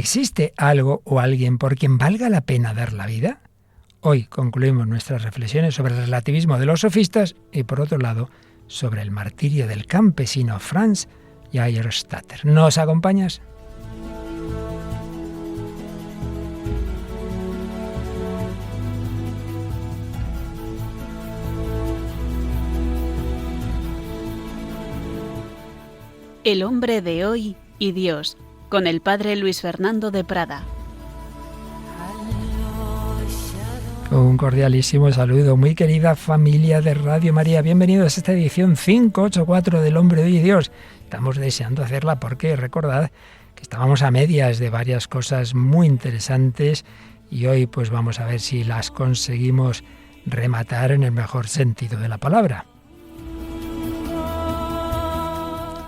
¿Existe algo o alguien por quien valga la pena dar la vida? Hoy concluimos nuestras reflexiones sobre el relativismo de los sofistas y, por otro lado, sobre el martirio del campesino Franz Jairstatter. ¿Nos acompañas? El hombre de hoy y Dios, con el padre Luis Fernando de Prada. Un cordialísimo saludo, muy querida familia de Radio María. Bienvenidos a esta edición 584 del Hombre de Hoy y Dios. Estamos deseando hacerla porque recordad que estábamos a medias de varias cosas muy interesantes y hoy pues vamos a ver si las conseguimos rematar en el mejor sentido de la palabra.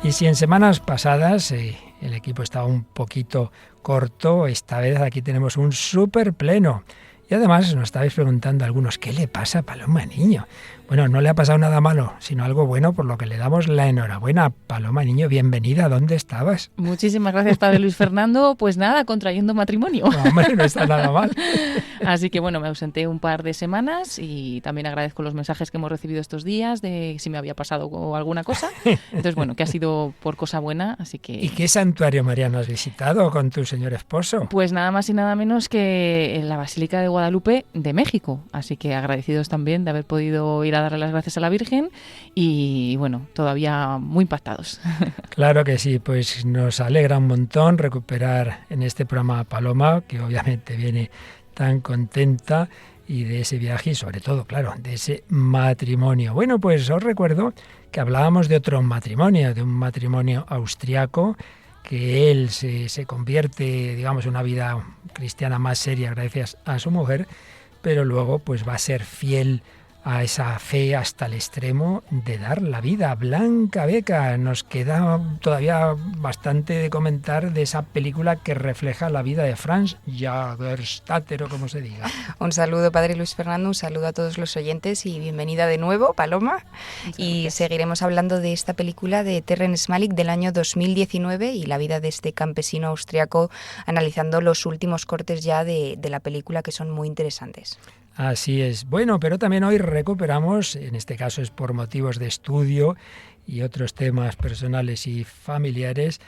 Y si en semanas pasadas el equipo estaba un poquito corto, esta vez aquí tenemos un súper pleno. Y además nos estabais preguntando algunos, ¿qué le pasa a Paloma Niño? Bueno, no le ha pasado nada malo, sino algo bueno, por lo que le damos la enhorabuena. Paloma Niño, bienvenida, ¿dónde estabas? Muchísimas gracias, padre Luis Fernando. Pues nada, contrayendo matrimonio. No, hombre, no está nada mal. Así que bueno, me ausenté un par de semanas y también agradezco los mensajes que hemos recibido estos días de si me había pasado alguna cosa. Entonces, bueno, que ha sido por cosa buena, así que... ¿Y qué santuario mariano has visitado con tu señor esposo? Pues nada más y nada menos que en la Basílica de Guadalupe de México. Así que agradecidos también de haber podido ir a darle las gracias a la Virgen y bueno, todavía muy impactados. Claro que sí, pues nos alegra un montón recuperar en este programa a Paloma, que obviamente viene tan contenta, y de ese viaje y sobre todo, claro, de ese matrimonio. Bueno, pues os recuerdo que hablábamos de otro matrimonio, de un matrimonio austriaco, que él se convierte, digamos, en una vida cristiana más seria gracias a su mujer, pero luego pues va a ser fiel a esa fe hasta el extremo de dar la vida. Blanca Beca, nos queda todavía bastante de comentar de esa película que refleja la vida de Franz Jairstatter, o como se diga. Un saludo, padre Luis Fernando, un saludo a todos los oyentes y bienvenida de nuevo, Paloma. Y seguiremos hablando de esta película de Terrence Malick del año 2019 y la vida de este campesino austriaco, analizando los últimos cortes ya de la película, que son muy interesantes. Así es. Bueno, pero también hoy recuperamos, en este caso es por motivos de estudio y otros temas personales y familiares,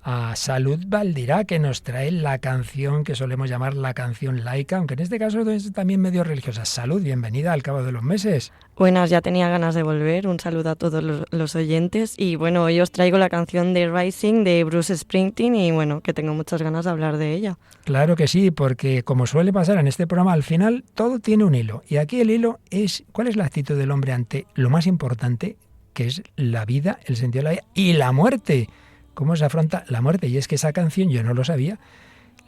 a Salud Valdirá, que nos trae la canción que solemos llamar la canción laica, aunque en este caso es también medio religiosa. Salud, bienvenida al cabo de los meses. Buenas, ya tenía ganas de volver. Un saludo a todos los oyentes. Y bueno, hoy os traigo la canción de Rising de Bruce Springsteen y bueno, que tengo muchas ganas de hablar de ella. Claro que sí, porque como suele pasar en este programa, al final todo tiene un hilo. Y aquí el hilo es cuál es la actitud del hombre ante lo más importante, que es la vida, el sentido de la vida y la muerte. ¿Cómo se afronta la muerte? Y es que esa canción, yo no lo sabía,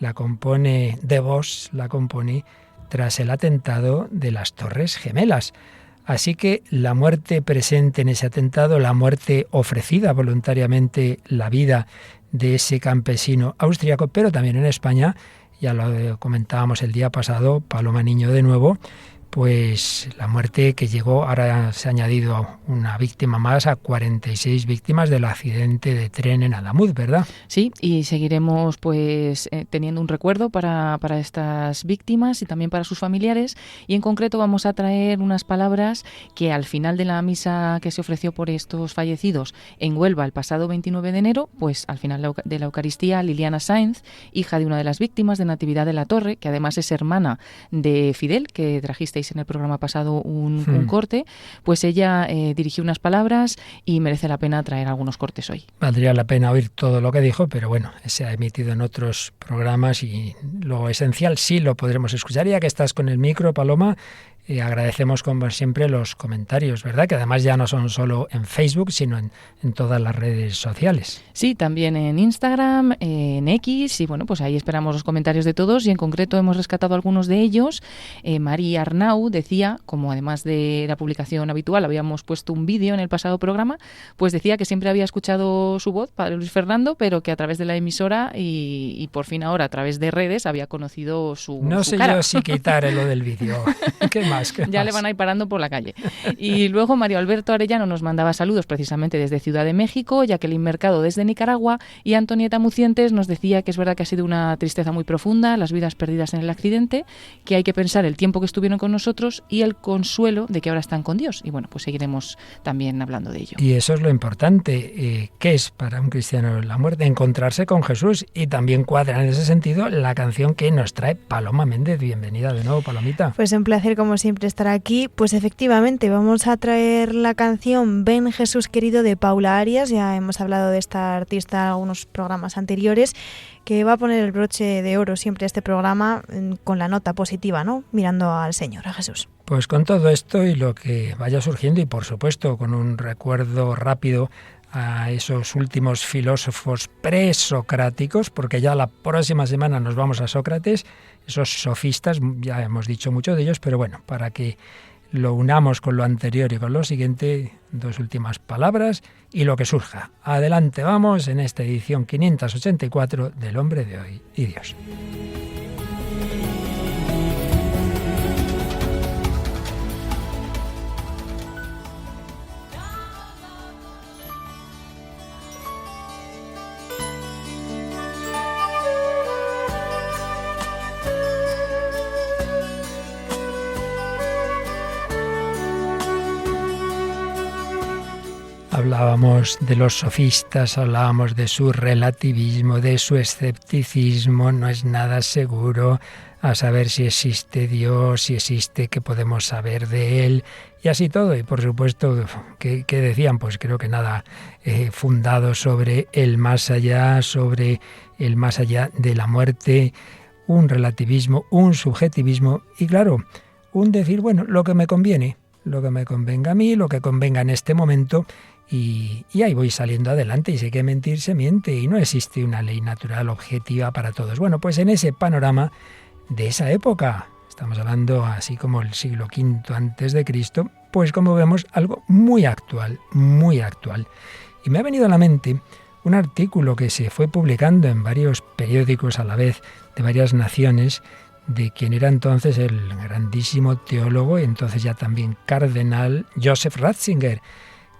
la compone The Boss, la compone tras el atentado de las Torres Gemelas. Así que la muerte presente en ese atentado, la muerte ofrecida voluntariamente, la vida de ese campesino austriaco, pero también en España, ya lo comentábamos el día pasado, Paloma Niño de nuevo, pues la muerte que llegó, ahora se ha añadido una víctima más a 46 víctimas del accidente de tren en Adamuz, ¿verdad? Sí, y seguiremos pues teniendo un recuerdo para estas víctimas y también para sus familiares, y en concreto vamos a traer unas palabras que al final de la misa que se ofreció por estos fallecidos en Huelva el pasado 29 de enero, pues al final de la Eucaristía, Liliana Sáenz, hija de una de las víctimas de Natividad de la Torre, que además es hermana de Fidel, que trajiste en el programa pasado un corte, pues ella dirigió unas palabras y merece la pena traer algunos cortes hoy. Valdría la pena oír todo lo que dijo, pero bueno, se ha emitido en otros programas y lo esencial sí lo podremos escuchar. Ya que estás con el micro, Paloma, agradecemos como siempre los comentarios, ¿verdad? Que además ya no son solo en Facebook, sino en todas las redes sociales. Sí, también en Instagram, en X, y bueno, pues ahí esperamos los comentarios de todos, y en concreto hemos rescatado algunos de ellos. María Arnau decía, como además de la publicación habitual habíamos puesto un vídeo en el pasado programa, pues decía que siempre había escuchado su voz, padre Luis Fernando, pero que a través de la emisora y por fin ahora a través de redes había conocido su No sé cara. yo si quitar lo del vídeo. Qué mal. más? Ya le van a ir parando por la calle. Y luego Mario Alberto Arellano nos mandaba saludos precisamente desde Ciudad de México, Jacqueline Mercado desde Nicaragua, y Antonieta Mucientes nos decía que es verdad que ha sido una tristeza muy profunda, las vidas perdidas en el accidente, que hay que pensar el tiempo que estuvieron con nosotros y el consuelo de que ahora están con Dios. Y bueno, pues seguiremos también hablando de ello. Y eso es lo importante. ¿Qué es para un cristiano la muerte? Encontrarse con Jesús. Y también cuadra en ese sentido la canción que nos trae Paloma Méndez. Bienvenida de nuevo, Palomita. Pues un placer como siempre estar aquí. Pues efectivamente vamos a traer la canción Ven Jesús querido de Paula Arias. Ya hemos hablado de esta artista en algunos programas anteriores, que va a poner el broche de oro siempre a este programa con la nota positiva, ¿no? Mirando al Señor, a Jesús. Pues con todo esto y lo que vaya surgiendo, y por supuesto con un recuerdo rápido a esos últimos filósofos presocráticos, porque ya la próxima semana nos vamos a Sócrates, esos sofistas, ya hemos dicho mucho de ellos, pero bueno, para que lo unamos con lo anterior y con lo siguiente, dos últimas palabras y lo que surja. Adelante vamos en esta edición 584 del Hombre de Hoy y Dios. Hablábamos de los sofistas, hablábamos de su relativismo, de su escepticismo, no es nada seguro, a saber si existe Dios, si existe, qué podemos saber de Él, y así todo. Y por supuesto, ¿qué decían? Pues creo que nada fundado sobre el más allá, sobre el más allá de la muerte, un relativismo, un subjetivismo, y claro, un decir, bueno, lo que me conviene, lo que me convenga a mí, lo que convenga en este momento. Y ahí voy saliendo adelante, y si hay que mentir, se miente, y no existe una ley natural objetiva para todos. Bueno, pues en ese panorama de esa época, estamos hablando así como el siglo V antes de Cristo, pues como vemos algo muy actual, muy actual. Y me ha venido a la mente un artículo que se fue publicando en varios periódicos a la vez de varias naciones, de quien era entonces el grandísimo teólogo, y entonces ya también cardenal, Joseph Ratzinger,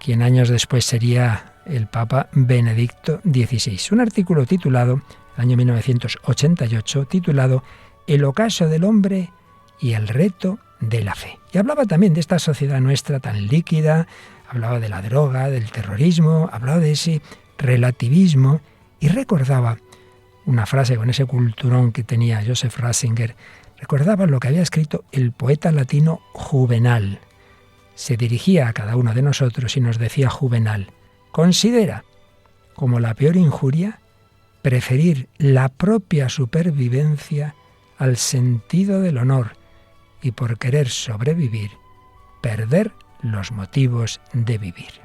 quien años después sería el Papa Benedicto XVI. Un artículo titulado, el año 1988, titulado El ocaso del hombre y el reto de la fe. Y hablaba también de esta sociedad nuestra tan líquida, hablaba de la droga, del terrorismo, hablaba de ese relativismo, y recordaba una frase con ese culturón que tenía Joseph Ratzinger, recordaba lo que había escrito el poeta latino Juvenal. Se dirigía a cada uno de nosotros y nos decía Juvenal: considera como la peor injuria preferir la propia supervivencia al sentido del honor, y por querer sobrevivir, perder los motivos de vivir.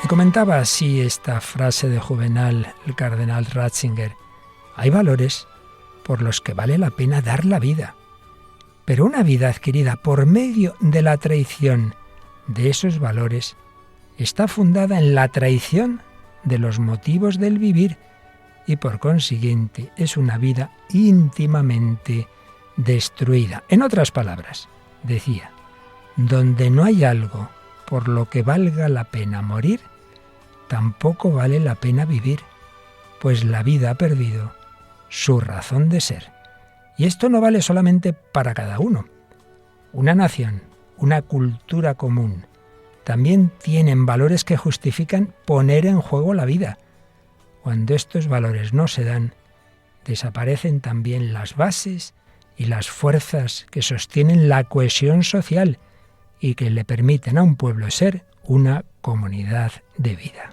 Y comentaba así esta frase de Juvenal, el cardenal Ratzinger: hay valores por los que vale la pena dar la vida. Pero una vida adquirida por medio de la traición de esos valores está fundada en la traición de los motivos del vivir, y por consiguiente es una vida íntimamente destruida. En otras palabras, decía, donde no hay algo por lo que valga la pena morir, tampoco vale la pena vivir, pues la vida ha perdido su razón de ser. Y esto no vale solamente para cada uno. Una nación, una cultura común, también tienen valores que justifican poner en juego la vida. Cuando estos valores no se dan, desaparecen también las bases y las fuerzas que sostienen la cohesión social y que le permiten a un pueblo ser una comunidad de vida.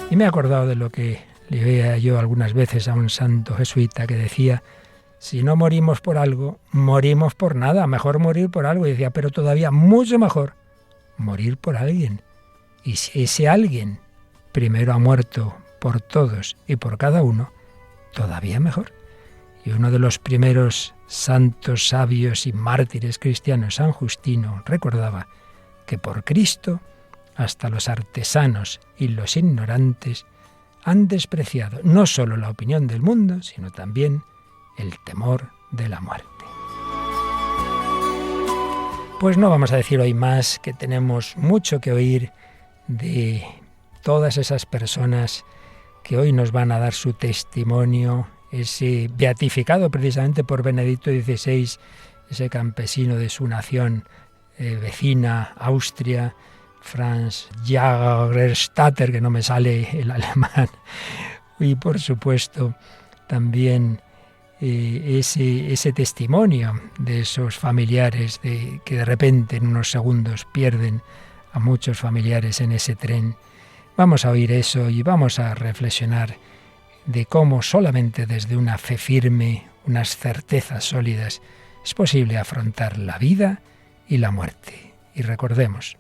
Y me he acordado de lo que le oía yo algunas veces a un santo jesuita que decía: si no morimos por algo, morimos por nada, mejor morir por algo. Y decía, pero todavía mucho mejor morir por alguien. Y si ese alguien primero ha muerto por todos y por cada uno, todavía mejor. Y uno de los primeros santos, sabios y mártires cristianos, San Justino, recordaba que por Cristo hasta los artesanos y los ignorantes han despreciado no solo la opinión del mundo, sino también el temor de la muerte. Pues no vamos a decir hoy más, que tenemos mucho que oír de todas esas personas que hoy nos van a dar su testimonio, ese beatificado precisamente por Benedicto XVI, ese campesino de su nación vecina, Austria, Franz Jagerstatter, que no me sale el alemán, y por supuesto también ese testimonio de esos familiares que de repente en unos segundos pierden a muchos familiares en ese tren. Vamos a oír eso y vamos a reflexionar de cómo solamente desde una fe firme, unas certezas sólidas, es posible afrontar la vida y la muerte. Y recordemos,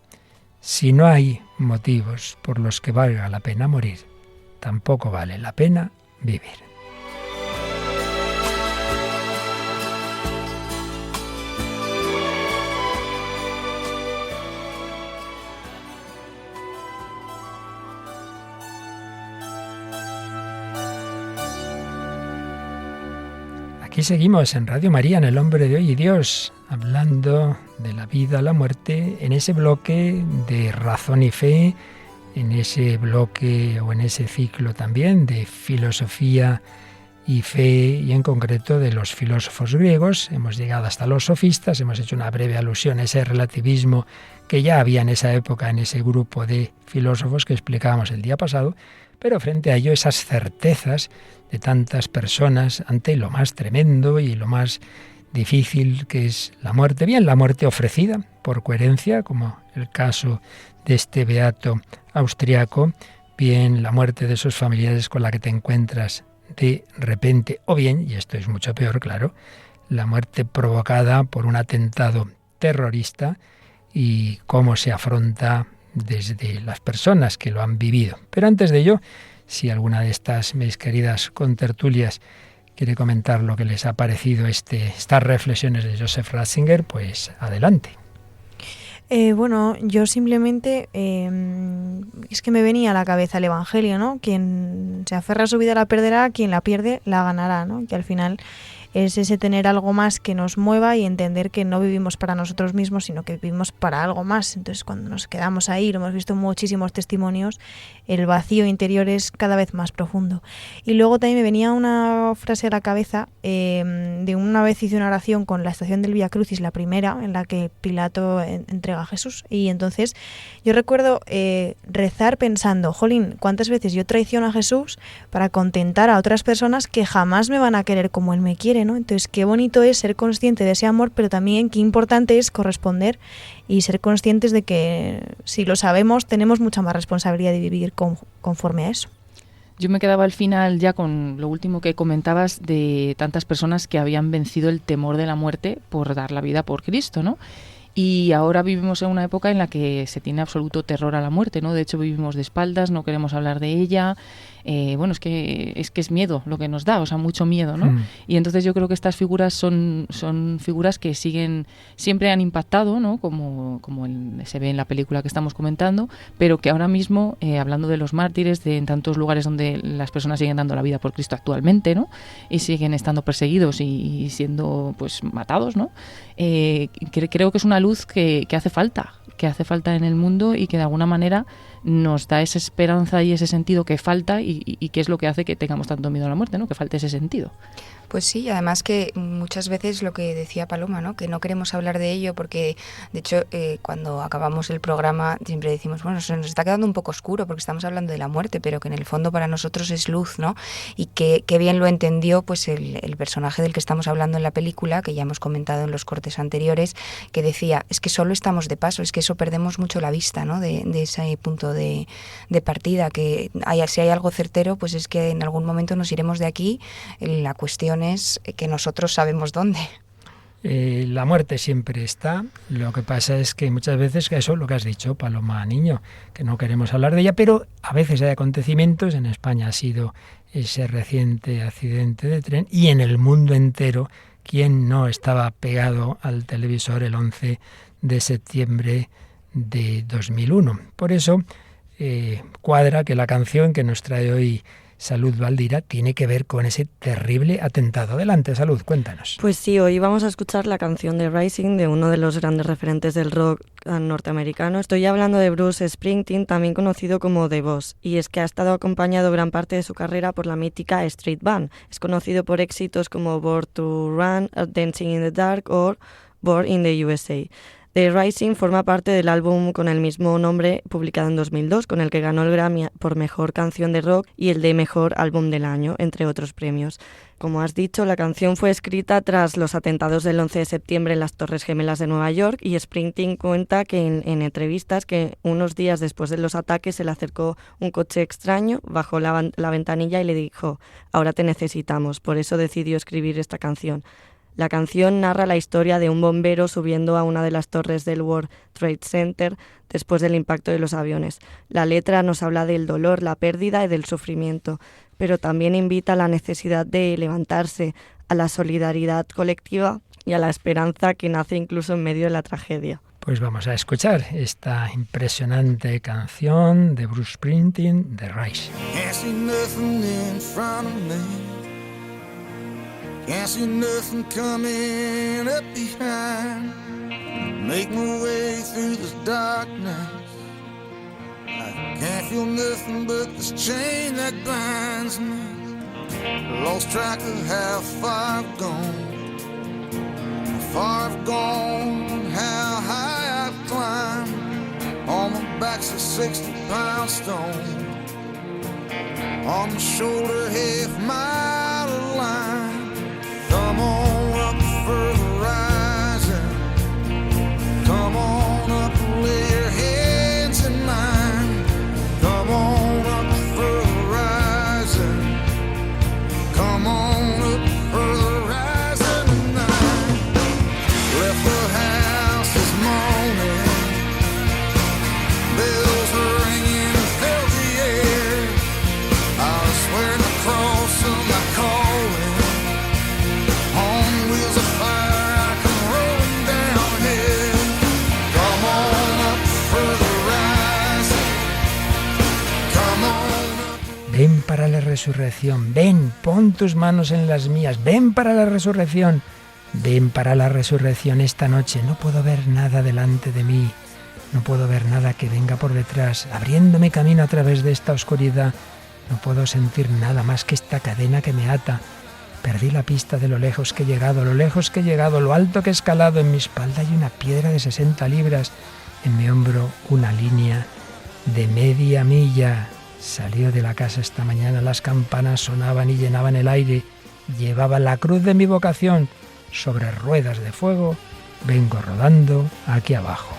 si no hay motivos por los que valga la pena morir, tampoco vale la pena vivir. Aquí seguimos en Radio María, en El Hombre de Hoy y Dios, hablando de la vida, la muerte, en ese bloque de razón y fe, en ese bloque o en ese ciclo también de filosofía y fe, y en concreto de los filósofos griegos. Hemos llegado hasta los sofistas, hemos hecho una breve alusión a ese relativismo que ya había en esa época, en ese grupo de filósofos que explicábamos el día pasado, pero frente a ello esas certezas de tantas personas ante lo más tremendo y lo más difícil que es la muerte. Bien, la muerte ofrecida por coherencia, como el caso de este beato austriaco, bien la muerte de esos familiares con la que te encuentras de repente, o bien, y esto es mucho peor, claro, la muerte provocada por un atentado terrorista y cómo se afronta desde las personas que lo han vivido. Pero antes de ello, si alguna de estas mis queridas contertulias quiere comentar lo que les ha parecido estas reflexiones de Joseph Ratzinger, pues adelante. Bueno, yo simplemente es que me venía a la cabeza el Evangelio, ¿no? Quien se aferra a su vida la perderá, quien la pierde la ganará, ¿no? Que al final es ese tener algo más que nos mueva y entender que no vivimos para nosotros mismos, sino que vivimos para algo más. Entonces, cuando nos quedamos ahí, lo hemos visto en muchísimos testimonios, el vacío interior es cada vez más profundo. Y luego también me venía una frase a la cabeza de una vez hice una oración con la estación del Vía Crucis, la primera, en la que Pilato entrega a Jesús. Y entonces yo recuerdo rezar pensando, jolín, ¿cuántas veces yo traiciono a Jesús para contentar a otras personas que jamás me van a querer como Él me quiere, ¿no? Entonces, qué bonito es ser consciente de ese amor, pero también qué importante es corresponder y ser conscientes de que si lo sabemos tenemos mucha más responsabilidad de vivir conforme a eso. Yo me quedaba al final ya con lo último que comentabas de tantas personas que habían vencido el temor de la muerte por dar la vida por Cristo, ¿no? Y ahora vivimos en una época en la que se tiene absoluto terror a la muerte, ¿no? De hecho, vivimos de espaldas, no queremos hablar de ella. Bueno, es que es miedo lo que nos da, o sea, mucho miedo, ¿no? Y entonces yo creo que estas figuras son figuras que siempre han impactado, ¿no? Como se ve en la película que estamos comentando, pero que ahora mismo, hablando de los mártires, en tantos lugares donde las personas siguen dando la vida por Cristo actualmente, ¿no? Y siguen estando perseguidos y siendo, pues, matados, ¿no? Creo que es una luz que hace falta en el mundo y que de alguna manera nos da esa esperanza y ese sentido que falta y que es lo que hace que tengamos tanto miedo a la muerte, ¿no? Que falte ese sentido. Pues sí, además que muchas veces lo que decía Paloma, ¿no? Que no queremos hablar de ello porque, de hecho, cuando acabamos el programa siempre decimos, bueno, se nos está quedando un poco oscuro porque estamos hablando de la muerte, pero que en el fondo para nosotros es luz, ¿no? Y que bien lo entendió pues el personaje del que estamos hablando en la película, que ya hemos comentado en los cortes anteriores, que decía, es que solo estamos de paso, es que eso perdemos mucho la vista, ¿no? De ese punto de partida, que si hay algo certero, pues es que en algún momento nos iremos de aquí. La cuestión es que nosotros sabemos dónde. La muerte siempre está, lo que pasa es que muchas veces, eso es lo que has dicho, Paloma Niño, que no queremos hablar de ella, pero a veces hay acontecimientos, en España ha sido ese reciente accidente de tren, y en el mundo entero, ¿quién no estaba pegado al televisor el 11 de septiembre de 2001? Por eso cuadra que la canción que nos trae hoy Salud Valdira, tiene que ver con ese terrible atentado. Adelante, Salud, cuéntanos. Pues sí, hoy vamos a escuchar la canción de Rising de uno de los grandes referentes del rock norteamericano. Estoy hablando de Bruce Springsteen, también conocido como The Boss, y es que ha estado acompañado gran parte de su carrera por la mítica Street Band. Es conocido por éxitos como Born to Run, Dancing in the Dark o Born in the USA. The Rising forma parte del álbum con el mismo nombre publicado en 2002, con el que ganó el Grammy por Mejor Canción de Rock y el de Mejor Álbum del Año, entre otros premios. Como has dicho, la canción fue escrita tras los atentados del 11 de septiembre en las Torres Gemelas de Nueva York, y Springsteen cuenta que en entrevistas que unos días después de los ataques se le acercó un coche extraño, bajó la ventanilla y le dijo: «Ahora te necesitamos», por eso decidió escribir esta canción. La canción narra la historia de un bombero subiendo a una de las torres del World Trade Center después del impacto de los aviones. La letra nos habla del dolor, la pérdida y del sufrimiento, pero también invita a la necesidad de levantarse, a la solidaridad colectiva y a la esperanza que nace incluso en medio de la tragedia. Pues vamos a escuchar esta impresionante canción de Bruce Springsteen, The Rise. Can't see nothing coming up behind. Make my way through this darkness. I can't feel nothing but this chain that binds me. Lost track of how far I've gone. How far I've gone, how high I've climbed. On my back's a 60-pound stone. On my shoulder, half mile of line. Come on up for the rising. Come on up and lay your hands in mine. Come on up for the rising. Come on up for the rising tonight. Left the house this morning. Bells were ringing, filled the air. I was wearing the cross of my calling. Ven para la resurrección, ven, pon tus manos en las mías, ven para la resurrección, ven para la resurrección esta noche. No puedo ver nada delante de mí, no puedo ver nada que venga por detrás, abriéndome camino a través de esta oscuridad. No puedo sentir nada más que esta cadena que me ata. Perdí la pista de lo lejos que he llegado, lo lejos que he llegado, lo alto que he escalado. En mi espalda hay una piedra de 60 libras, en mi hombro una línea de media milla. Salió de la casa esta mañana, las campanas sonaban y llenaban el aire. Llevaba la cruz de mi vocación sobre ruedas de fuego. Vengo rodando aquí abajo.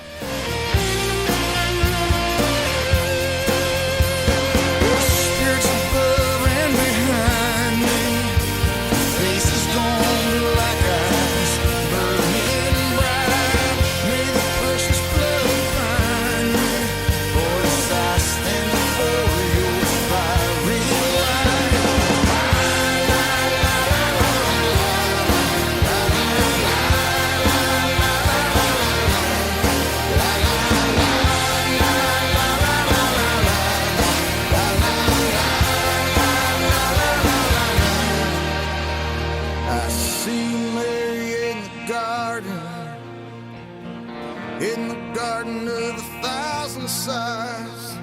In the garden of 1,000 sighs,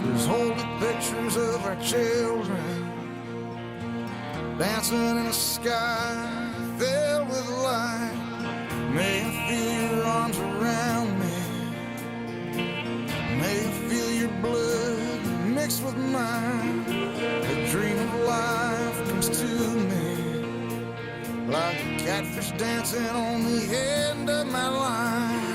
there's holy pictures of our children dancing in a sky filled with light. May I feel your arms around me. May I feel your blood mixed with mine. A dream of life comes to me like a catfish dancing on the end of my line.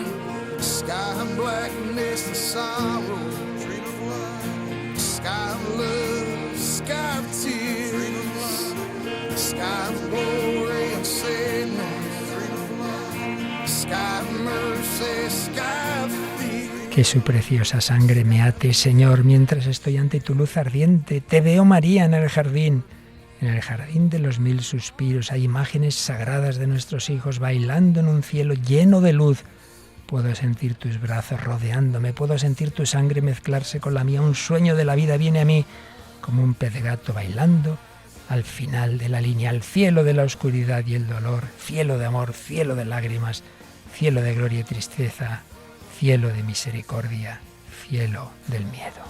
Sky of blackness and sorrow, dream of love. Sky of love, sky of tears. Dream of love. Sky of glory and sadness, dream of love. Sky of mercy, sky of fear. Que su preciosa sangre me ate, Señor, mientras estoy ante tu luz ardiente. Te veo, María, en el jardín de los 1000 suspiros. Hay imágenes sagradas de nuestros hijos bailando en un cielo lleno de luz. Puedo sentir tus brazos rodeándome, puedo sentir tu sangre mezclarse con la mía. Un sueño de la vida viene a mí. como un pez gato bailando al final de la línea, al cielo de la oscuridad y el dolor, cielo de amor, cielo de lágrimas, cielo de gloria y tristeza, cielo de misericordia, cielo del miedo.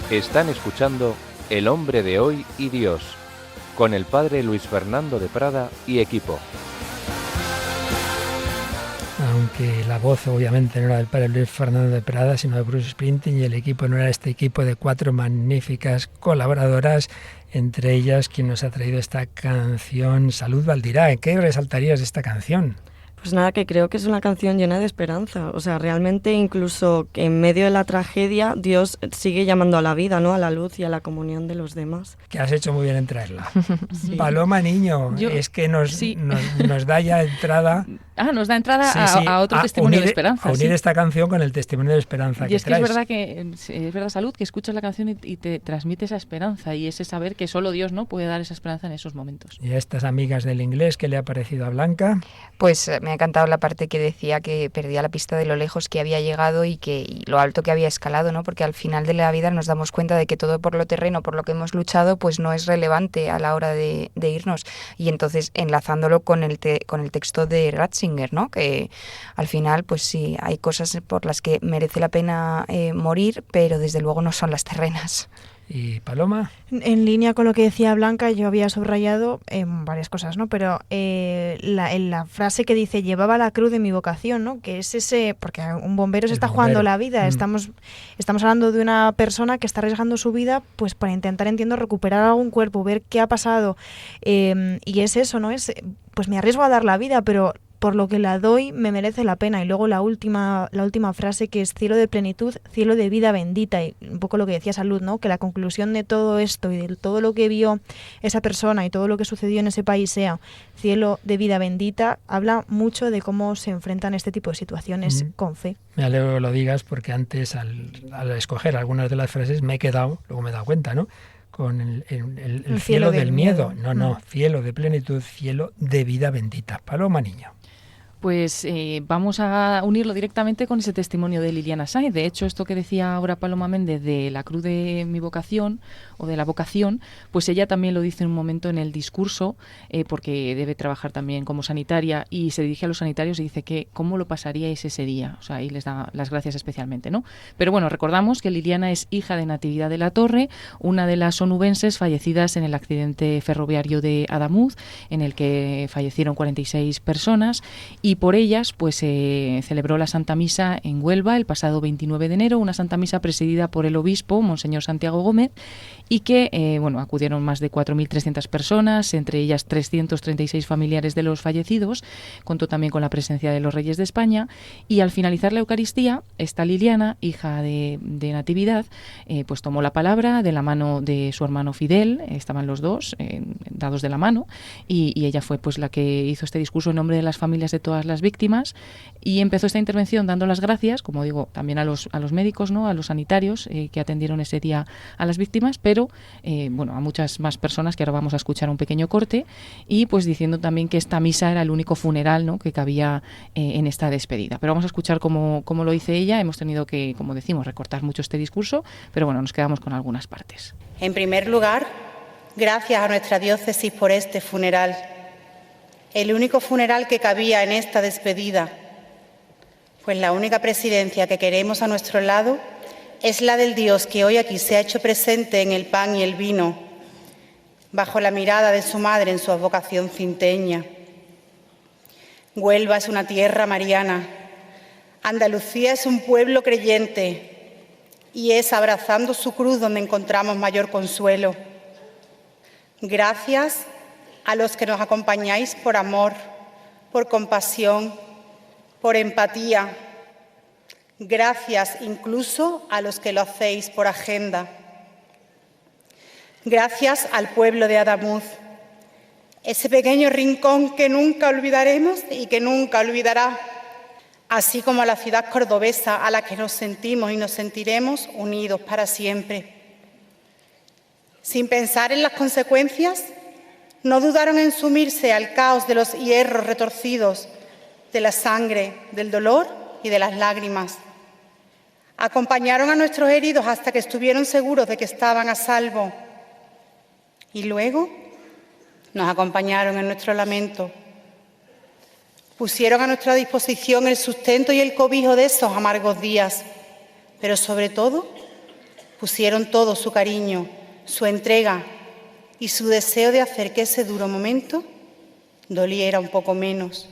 Están escuchando El hombre de hoy y Dios, con el padre Luis Fernando de Prada y equipo. Aunque la voz obviamente no era del padre Luis Fernando de Prada, sino de Bruce Springsteen, y el equipo no era este equipo de 4 magníficas colaboradoras, entre ellas quien nos ha traído esta canción, Salud Valdirá. ¿Qué resaltarías de esta canción? Pues nada, que creo que es una canción llena de esperanza. O sea, realmente incluso que en medio de la tragedia Dios sigue llamando a la vida, ¿no? A la luz y a la comunión de los demás. Que has hecho muy bien en traerla. Sí. Paloma Niño, es que nos da ya entrada... nos da entrada a otro testimonio de esperanza. A unir esta canción con el testimonio de esperanza que traes. Y es que es verdad, Salud, que escuchas la canción y te transmite esa esperanza y ese saber que solo Dios, ¿no?, puede dar esa esperanza en esos momentos. ¿Y a estas amigas del inglés qué le ha parecido a Blanca? Pues me ha encantado la parte que decía que perdía la pista de lo lejos que había llegado y lo alto que había escalado, ¿no? Porque al final de la vida nos damos cuenta de que todo por lo terreno, por lo que hemos luchado, pues no es relevante a la hora de irnos. Y entonces, enlazándolo con el texto de Ratzinger, ¿no? Que al final, pues sí, hay cosas por las que merece la pena morir, pero desde luego no son las terrenas. ¿Y Paloma? En línea con lo que decía Blanca, yo había subrayado varias cosas, ¿no? Pero la frase que dice, llevaba la cruz de mi vocación, ¿no? Que es ese, porque un bombero se está jugando la vida. Estamos hablando de una persona que está arriesgando su vida pues para intentar, entiendo, recuperar algún cuerpo, ver qué ha pasado. Y es eso, ¿no? Pues me arriesgo a dar la vida, pero por lo que la doy me merece la pena. Y luego la última frase, que es cielo de plenitud, cielo de vida bendita, y un poco lo que decía Salud, ¿no? Que la conclusión de todo esto y de todo lo que vio esa persona y todo lo que sucedió en ese país sea cielo de vida bendita, habla mucho de cómo se enfrentan este tipo de situaciones con fe. Me alegro que lo digas, porque antes al escoger algunas de las frases me he quedado, luego me he dado cuenta, ¿no?, con el cielo del miedo. No, cielo de plenitud, cielo de vida bendita. Paloma Niño. Pues vamos a unirlo directamente con ese testimonio de Liliana Sáenz. De hecho, esto que decía ahora Paloma Méndez de la cruz de mi vocación o de la vocación, pues ella también lo dice en un momento en el discurso, porque debe trabajar también como sanitaria y se dirige a los sanitarios y dice que cómo lo pasaríais ese día. O sea, ahí les da las gracias especialmente, ¿no? Pero bueno, recordamos que Liliana es hija de Natividad de la Torre, una de las onubenses fallecidas en el accidente ferroviario de Adamuz, en el que fallecieron 46 personas. Y por ellas pues se celebró la Santa Misa en Huelva el pasado 29 de enero, una Santa Misa presidida por el obispo, Monseñor Santiago Gómez, y que acudieron más de 4.300 personas, entre ellas 336 familiares de los fallecidos. Contó también con la presencia de los reyes de España, y al finalizar la Eucaristía, esta Liliana, hija de Natividad, pues tomó la palabra de la mano de su hermano Fidel, estaban los dos dados de la mano, y ella fue pues la que hizo este discurso en nombre de las familias de todas las víctimas, y empezó esta intervención dando las gracias, como digo, también a los médicos, ¿no?, a los sanitarios que atendieron ese día a las víctimas, pero a muchas más personas, que ahora vamos a escuchar un pequeño corte, y pues diciendo también que esta misa era el único funeral, ¿no?, que cabía en esta despedida. Pero vamos a escuchar cómo lo dice ella. Hemos tenido que, como decimos, recortar mucho este discurso, pero bueno, nos quedamos con algunas partes. En primer lugar, gracias a nuestra diócesis por este funeral, el único funeral que cabía en esta despedida, pues la única presidencia que queremos a nuestro lado es la del Dios que hoy aquí se ha hecho presente en el pan y el vino, bajo la mirada de su madre en su advocación cinteña. Huelva es una tierra mariana, Andalucía es un pueblo creyente, y es abrazando su cruz donde encontramos mayor consuelo. Gracias a los que nos acompañáis por amor, por compasión, por empatía. Gracias incluso a los que lo hacéis por agenda. Gracias al pueblo de Adamuz, ese pequeño rincón que nunca olvidaremos y que nunca olvidará. así como a la ciudad cordobesa a la que nos sentimos y nos sentiremos unidos para siempre. Sin pensar en las consecuencias, no dudaron en sumirse al caos de los hierros retorcidos, de la sangre, del dolor y de las lágrimas. Acompañaron a nuestros heridos hasta que estuvieron seguros de que estaban a salvo. Y luego nos acompañaron en nuestro lamento. Pusieron a nuestra disposición el sustento y el cobijo de esos amargos días, pero sobre todo pusieron todo su cariño, su entrega y su deseo de hacer que ese duro momento doliera un poco menos.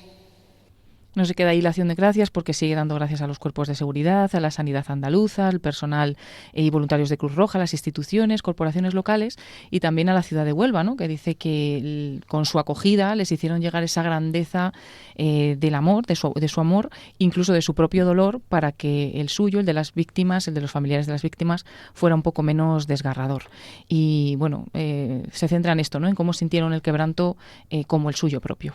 No se queda ahí la acción de gracias porque sigue dando gracias a los cuerpos de seguridad, a la sanidad andaluza, al personal y voluntarios de Cruz Roja, a las instituciones, corporaciones locales y también a la ciudad de Huelva, ¿no? Que dice que con su acogida les hicieron llegar esa grandeza del amor, de su amor, incluso de su propio dolor, para que el suyo, el de las víctimas, el de los familiares de las víctimas, fuera un poco menos desgarrador. Y bueno, se centra en esto, ¿no? En cómo sintieron el quebranto como el suyo propio.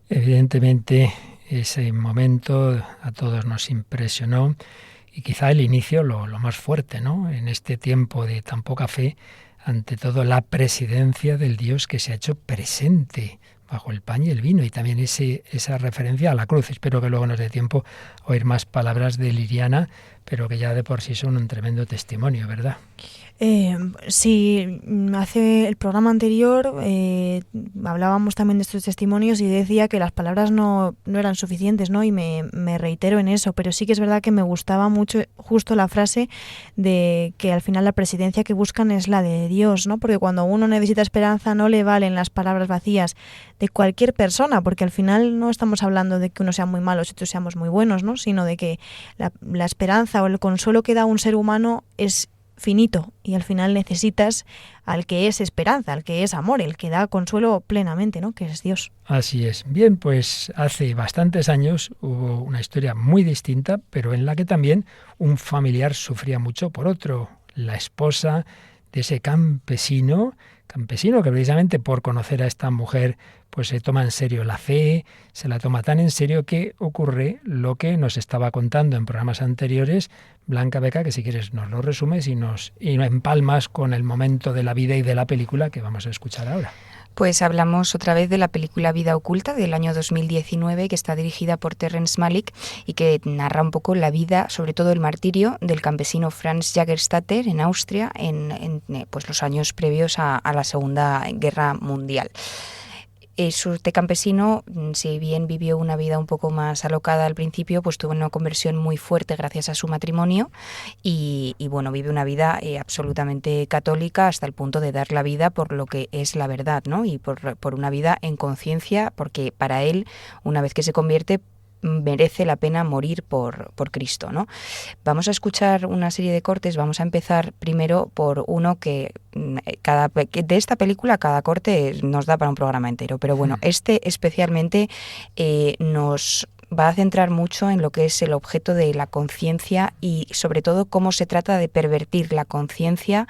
Evidentemente, ese momento a todos nos impresionó y quizá el inicio lo más fuerte, ¿no? En este tiempo de tan poca fe, ante todo la presidencia del Dios que se ha hecho presente bajo el pan y el vino, y también esa referencia a la cruz. Espero que luego nos dé tiempo a oír más palabras de Liriana, pero que ya de por sí son un tremendo testimonio, ¿verdad? Sí, hace el programa anterior hablábamos también de estos testimonios y decía que las palabras no eran suficientes, ¿no? Y me reitero en eso, pero sí que es verdad que me gustaba mucho justo la frase de que al final la presidencia que buscan es la de Dios, ¿no? Porque cuando uno necesita esperanza no le valen las palabras vacías de cualquier persona, porque al final no estamos hablando de que uno sea muy malo y otros seamos muy buenos, ¿no? Sino de que la esperanza o el consuelo que da un ser humano es finito y al final necesitas al que es esperanza, al que es amor, el que da consuelo plenamente, ¿no? Que es Dios. Así es. Bien, pues hace bastantes años hubo una historia muy distinta, pero en la que también un familiar sufría mucho por otro, la esposa de ese campesino que precisamente por conocer a esta mujer pues se toma en serio la fe, se la toma tan en serio que ocurre lo que nos estaba contando en programas anteriores Blanca Beca, que si quieres nos lo resumes y nos empalmas con el momento de la vida y de la película que vamos a escuchar ahora. Pues hablamos otra vez de la película Vida oculta del año 2019, que está dirigida por Terrence Malick y que narra un poco la vida, sobre todo el martirio, del campesino Franz Jägerstätter en Austria en pues los años previos a la Segunda Guerra Mundial. Este campesino, si bien vivió una vida un poco más alocada al principio, pues tuvo una conversión muy fuerte gracias a su matrimonio y bueno, vive una vida absolutamente católica hasta el punto de dar la vida por lo que es la verdad, ¿no? Y por una vida en conciencia, porque para él, una vez que se convierte, merece la pena morir por Cristo, ¿no? Vamos a escuchar una serie de cortes. Vamos a empezar primero por uno que de esta película cada corte nos da para un programa entero, pero bueno, este especialmente nos va a centrar mucho en lo que es el objeto de la conciencia y sobre todo cómo se trata de pervertir la conciencia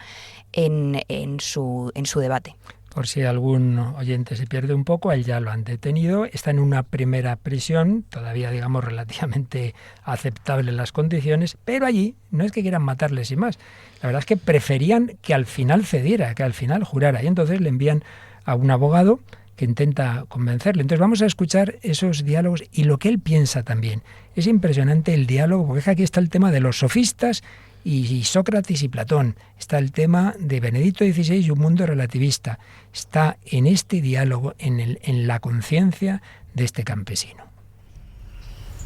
en su debate. Por si algún oyente se pierde un poco, a él ya lo han detenido. Está en una primera prisión, todavía digamos relativamente aceptable las condiciones, pero allí no es que quieran matarle sin más. La verdad es que preferían que al final cediera, que al final jurara. Y entonces le envían a un abogado que intenta convencerle. Entonces vamos a escuchar esos diálogos y lo que él piensa también. Es impresionante el diálogo, porque aquí está el tema de los sofistas y Sócrates y Platón. Está el tema de Benedicto XVI y un mundo relativista. Está en este diálogo, en la conciencia de este campesino.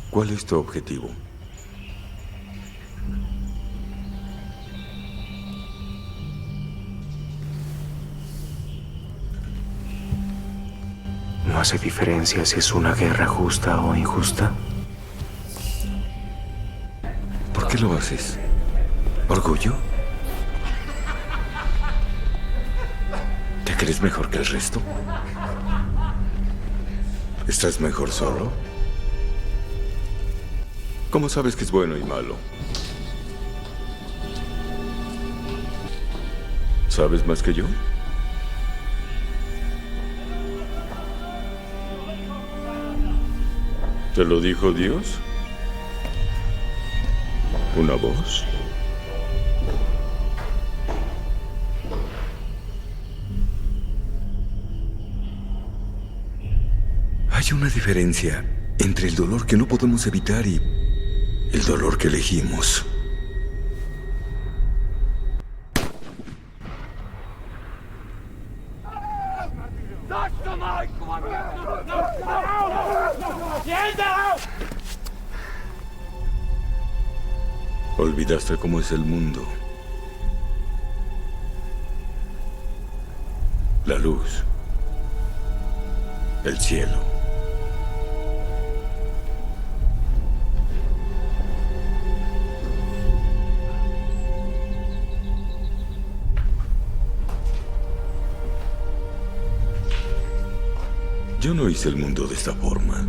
¿Cuál es tu objetivo? ¿No hace diferencia si es una guerra justa o injusta? ¿Por qué lo haces? ¿Orgullo? ¿Te crees mejor que el resto? ¿Estás mejor solo? ¿Cómo sabes que es bueno y malo? ¿Sabes más que yo? ¿Te lo dijo Dios? ¿Una voz? Hay una diferencia entre el dolor que no podemos evitar y el dolor que elegimos. Olvidaste cómo es el mundo. La luz. El cielo. Yo no hice el mundo de esta forma.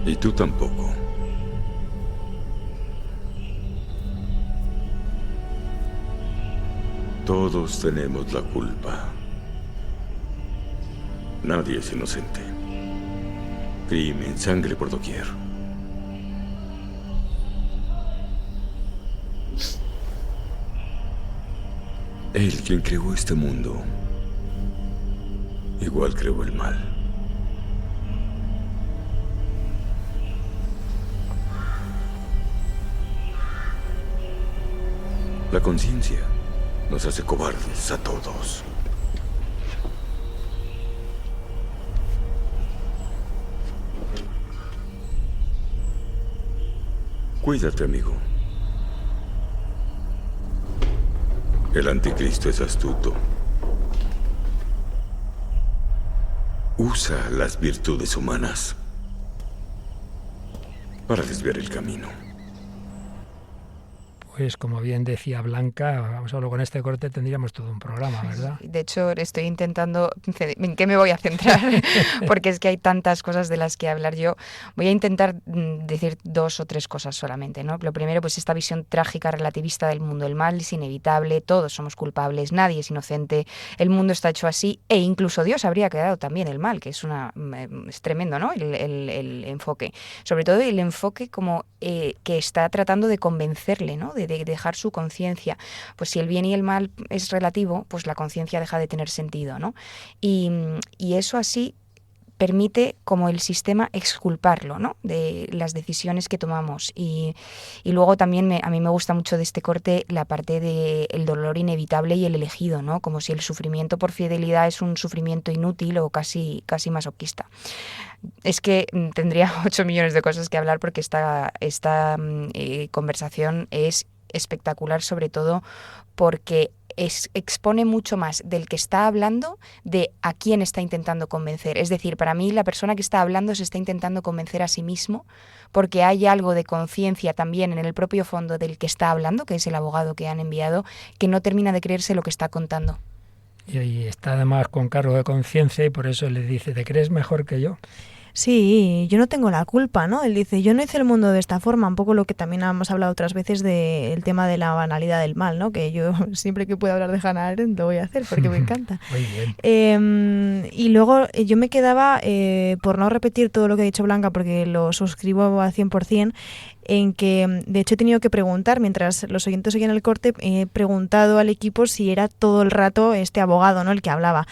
Y tú tampoco. Todos tenemos la culpa. Nadie es inocente. Crimen, sangre por doquier. Él, quien creó este mundo, igual creó el mal. La conciencia nos hace cobardes a todos. Cuídate, amigo. El anticristo es astuto. Usa las virtudes humanas para desviar el camino. Pues como bien decía Blanca, solo con este corte tendríamos todo un programa, ¿verdad? De hecho, estoy intentando... ¿En qué me voy a centrar? Porque es que hay tantas cosas de las que hablar yo. Voy a intentar decir 2 o 3 cosas solamente, ¿no? Lo primero, pues esta visión trágica, relativista del mundo. El mal es inevitable, todos somos culpables, nadie es inocente, el mundo está hecho así, e incluso Dios habría creado también el mal, que es tremendo, ¿no? El enfoque. Sobre todo el enfoque como que está tratando de convencerle, ¿no? De dejar su conciencia. Pues si el bien y el mal es relativo, pues la conciencia deja de tener sentido, ¿no? Y eso así permite como el sistema exculparlo, ¿no? De las decisiones que tomamos. Y luego también a mí me gusta mucho de este corte la parte del dolor inevitable y el elegido, ¿no? Como si el sufrimiento por fidelidad es un sufrimiento inútil o casi masoquista. Es que tendría 8 millones de cosas que hablar porque esta conversación es espectacular, sobre todo porque expone mucho más del que está hablando de a quién está intentando convencer. Es decir, para mí la persona que está hablando se está intentando convencer a sí mismo porque hay algo de conciencia también en el propio fondo del que está hablando, que es el abogado que han enviado, que no termina de creerse lo que está contando. Y ahí está además con cargo de conciencia y por eso le dice, ¿te crees mejor que yo? Sí, yo no tengo la culpa, ¿no? Él dice, yo no hice el mundo de esta forma, un poco lo que también hemos hablado otras veces del tema de la banalidad del mal, ¿no? Que yo siempre que pueda hablar de Hannah Arendt lo voy a hacer porque me encanta. Muy bien. Y luego yo me quedaba, por no repetir todo lo que ha dicho Blanca, porque lo suscribo al 100%, en que de hecho he tenido que preguntar, mientras los oyentes oían el corte, he preguntado al equipo si era todo el rato este abogado, ¿no? El que hablaba.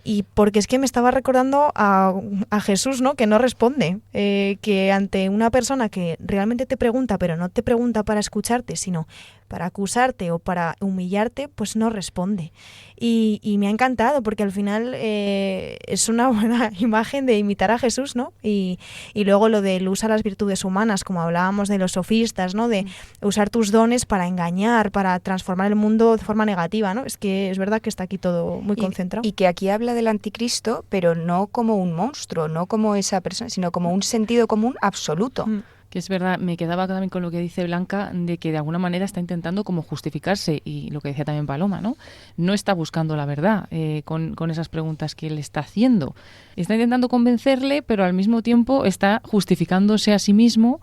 Y porque es que me estaba recordando a Jesús, ¿no? Que no responde, que ante una persona que realmente te pregunta, pero no te pregunta para escucharte, sino para acusarte o para humillarte, pues no responde. Y me ha encantado porque al final es una buena imagen de imitar a Jesús, ¿no? Y luego lo del usar las virtudes humanas, como hablábamos de los sofistas, ¿no? De usar tus dones para engañar, para transformar el mundo de forma negativa, ¿no? Es que es verdad que está aquí todo muy concentrado. Y que aquí habla del anticristo, pero no como un monstruo, no como esa persona, sino como un sentido común absoluto. Que es verdad, me quedaba también con lo que dice Blanca, de que de alguna manera está intentando como justificarse, y lo que decía también Paloma, ¿no? No está buscando la verdad con esas preguntas que él está haciendo. Está intentando convencerle, pero al mismo tiempo está justificándose a sí mismo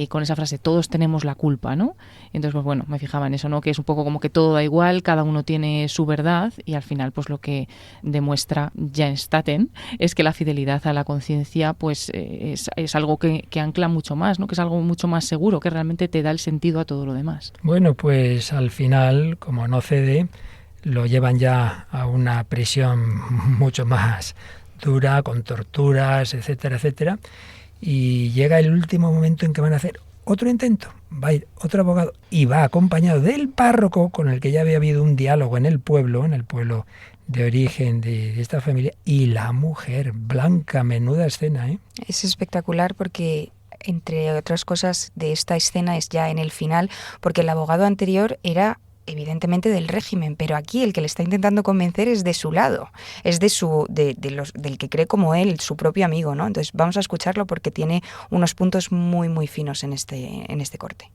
con esa frase, todos tenemos la culpa, ¿no? Entonces, pues bueno, me fijaba en eso, ¿no? Que es un poco como que todo da igual, cada uno tiene su verdad y al final, pues lo que demuestra Jan Staten es que la fidelidad a la conciencia, pues es algo que ancla mucho más, ¿no? Que es algo mucho más seguro, que realmente te da el sentido a todo lo demás. Bueno, pues al final, como no cede, lo llevan ya a una prisión mucho más dura, con torturas, etcétera, etcétera. Y llega el último momento en que van a hacer otro intento. Va a ir otro abogado y va acompañado del párroco con el que ya había habido un diálogo en el pueblo de origen de esta familia, y la mujer, Blanca, menuda escena, ¿eh? Es espectacular porque, entre otras cosas de esta escena, es ya en el final, porque el abogado anterior era evidentemente del régimen, pero aquí el que le está intentando convencer es de su lado, es del que cree como él, su propio amigo, ¿no? Entonces vamos a escucharlo porque tiene unos puntos muy muy finos en este corte.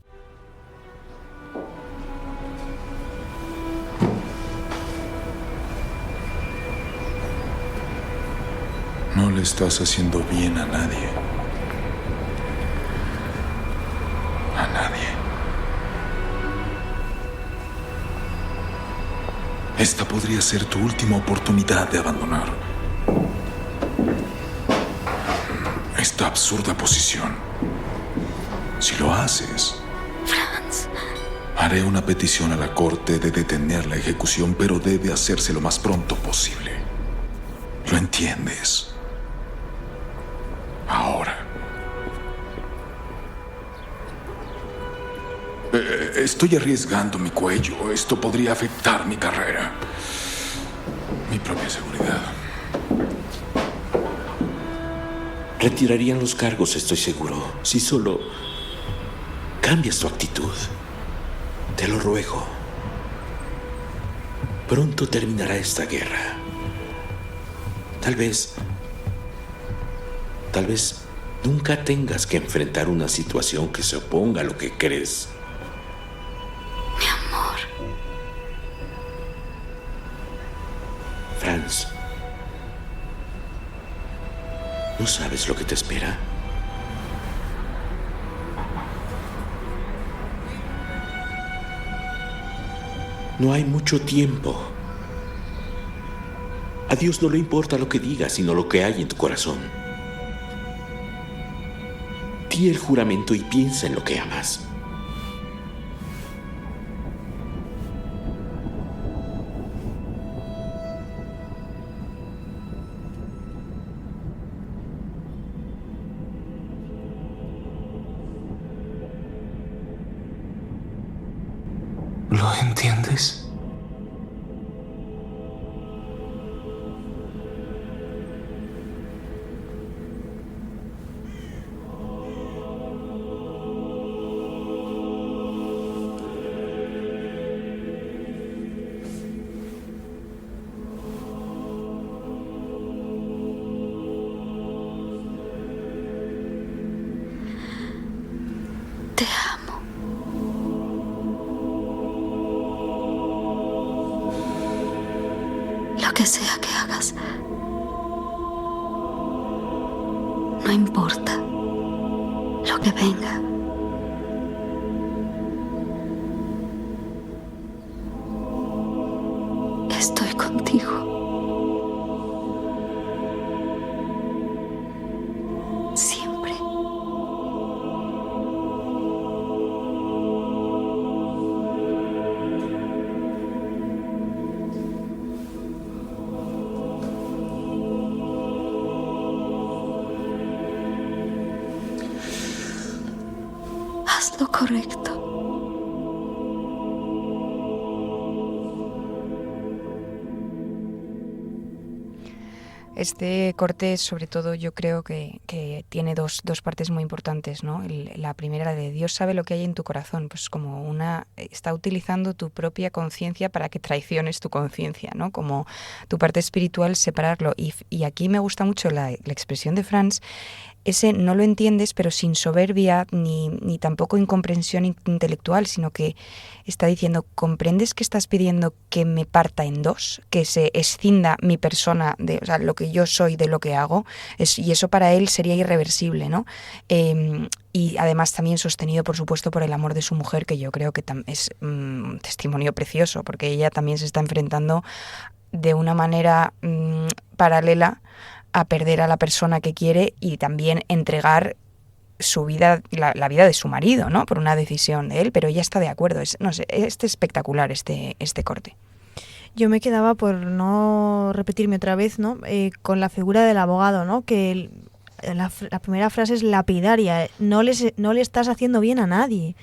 No le estás haciendo bien a nadie. A nadie. Esta podría ser tu última oportunidad de abandonar esta absurda posición. Si lo haces, Franz, haré una petición a la corte de detener la ejecución, pero debe hacerse lo más pronto posible. ¿Lo entiendes? Ahora. Estoy arriesgando mi cuello. Esto podría afectar mi carrera. Mi propia seguridad. Retirarían los cargos, estoy seguro. Si solo cambias tu actitud. Te lo ruego. Pronto terminará esta guerra. Tal vez nunca tengas que enfrentar una situación que se oponga a lo que crees. Mi amor. Franz, ¿no sabes lo que te espera? No hay mucho tiempo. A Dios no le importa lo que digas, sino lo que hay en tu corazón. Di el juramento y piensa en lo que amas. ¿Lo entiendes? Te amo. Lo que sea que hagas, no importa lo que venga. Estoy contigo. Siempre. Haz lo correcto. Este corte, sobre todo, yo creo que tiene dos partes muy importantes, ¿no? La primera, la de Dios sabe lo que hay en tu corazón, pues como está utilizando tu propia conciencia para que traiciones tu conciencia, ¿no? Como tu parte espiritual, separarlo. Y aquí me gusta mucho la expresión de Franz, ese no lo entiendes, pero sin soberbia ni tampoco incomprensión intelectual, sino que está diciendo, ¿comprendes que estás pidiendo que me parta en dos? Que se escinda mi persona, o sea, lo que yo soy de lo que hago, y eso para él sería irreversible, ¿no? Y además también sostenido, por supuesto, por el amor de su mujer, que yo creo que es un testimonio precioso, porque ella también se está enfrentando de una manera paralela a perder a la persona que quiere y también entregar su vida, la vida de su marido, ¿no? Por una decisión de él, pero ella está de acuerdo. No sé, es espectacular este corte. Yo me quedaba, por no repetirme otra vez, ¿no? Con la figura del abogado, ¿no? Que la primera frase es lapidaria. No le estás haciendo bien a nadie.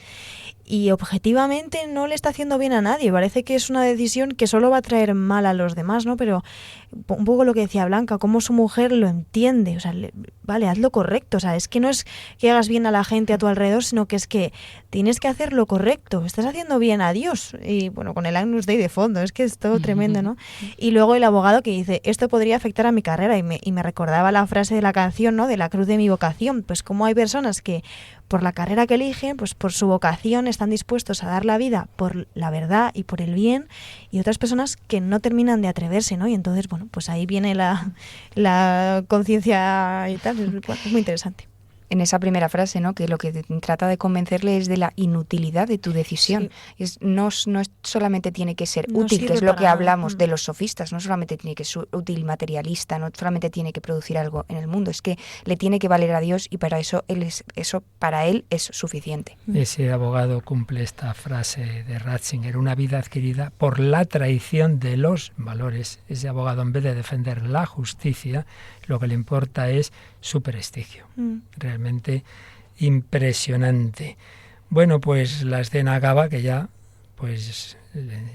Y objetivamente no le está haciendo bien a nadie. Parece que es una decisión que solo va a traer mal a los demás, ¿no? Pero un poco lo que decía Blanca, cómo su mujer lo entiende. O sea, vale, haz lo correcto. O sea, es que no es que hagas bien a la gente a tu alrededor, sino que es que tienes que hacer lo correcto. Estás haciendo bien a Dios. Y bueno, con el Agnus Dei de fondo, es que es todo tremendo, ¿no? Y luego el abogado que dice, esto podría afectar a mi carrera. Y me recordaba la frase de la canción, ¿no? De la cruz de mi vocación. Pues como hay personas que por la carrera que eligen, pues por su vocación están dispuestos a dar la vida por la verdad y por el bien, y otras personas que no terminan de atreverse, ¿no? Y entonces, bueno, pues ahí viene la conciencia y tal, es muy interesante. En esa primera frase, ¿no? Que lo que trata de convencerle es de la inutilidad de tu decisión. Sí. No solamente tiene que ser útil, que es lo que hablamos de los sofistas, no solamente tiene que ser útil, materialista, no solamente tiene que producir algo en el mundo, es que le tiene que valer a Dios y para eso para él es suficiente. Ese abogado cumple esta frase de Ratzinger, una vida adquirida por la traición de los valores. Ese abogado, en vez de defender la justicia, lo que le importa es su prestigio. Realmente impresionante. Bueno, pues la escena acaba, que ya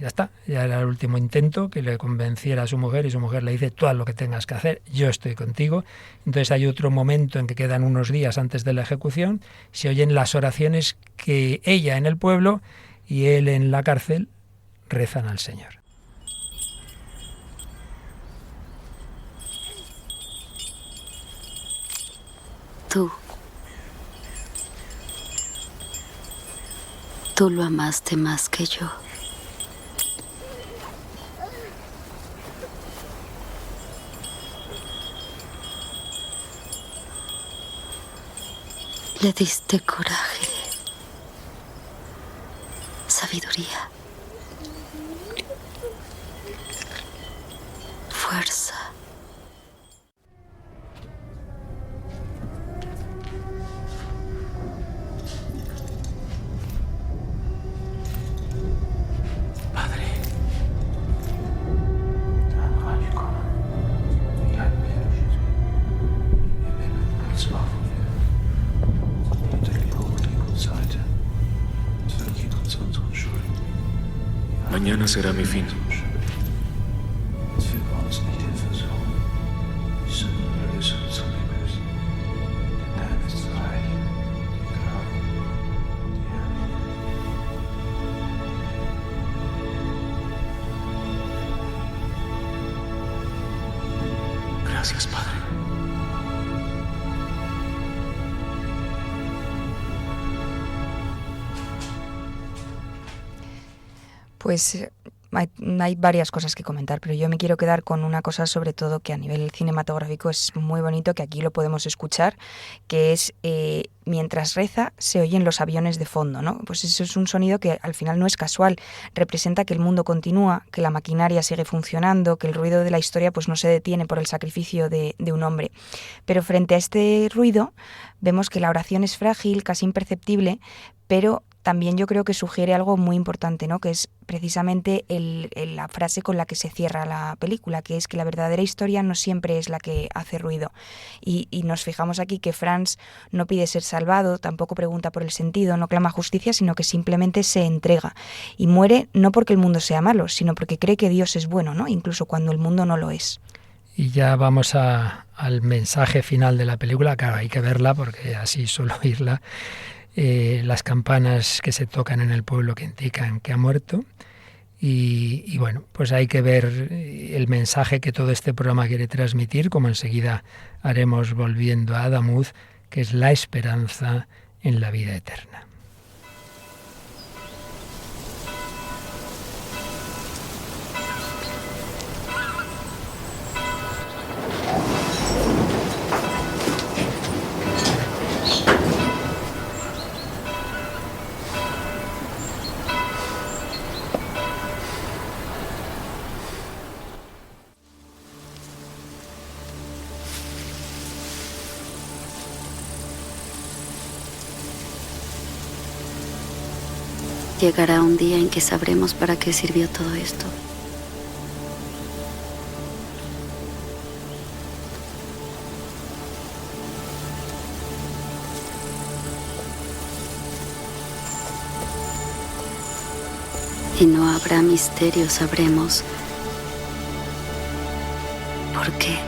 está. Ya era el último intento que le convenciera a su mujer, y su mujer le dice, tú haz lo que tengas que hacer, yo estoy contigo. Entonces hay otro momento en que quedan unos días antes de la ejecución, se oyen las oraciones que ella en el pueblo y él en la cárcel rezan al Señor. Tú lo amaste más que yo. Le diste coraje, sabiduría, fuerza. Mañana será mi fin. Gracias, Padre. Pues hay varias cosas que comentar, pero yo me quiero quedar con una cosa sobre todo que a nivel cinematográfico es muy bonito, que aquí lo podemos escuchar, que es mientras reza se oyen los aviones de fondo, ¿no? Pues eso es un sonido que al final no es casual, representa que el mundo continúa, que la maquinaria sigue funcionando, que el ruido de la historia pues no se detiene por el sacrificio de un hombre. Pero frente a este ruido vemos que la oración es frágil, casi imperceptible, pero también yo creo que sugiere algo muy importante, ¿no? Que es precisamente la frase con la que se cierra la película, que es que la verdadera historia no siempre es la que hace ruido. Y nos fijamos aquí que Franz no pide ser salvado, tampoco pregunta por el sentido, no clama justicia, sino que simplemente se entrega. Y muere no porque el mundo sea malo, sino porque cree que Dios es bueno, ¿no? Incluso cuando el mundo no lo es. Y ya vamos al mensaje final de la película. Claro, hay que verla porque así solo oírla. Las campanas que se tocan en el pueblo que indican que ha muerto y bueno, pues hay que ver el mensaje que todo este programa quiere transmitir, como enseguida haremos volviendo a Adamuz, que es la esperanza en la vida eterna. Llegará un día en que sabremos para qué sirvió todo esto. Y no habrá misterio, sabremos por qué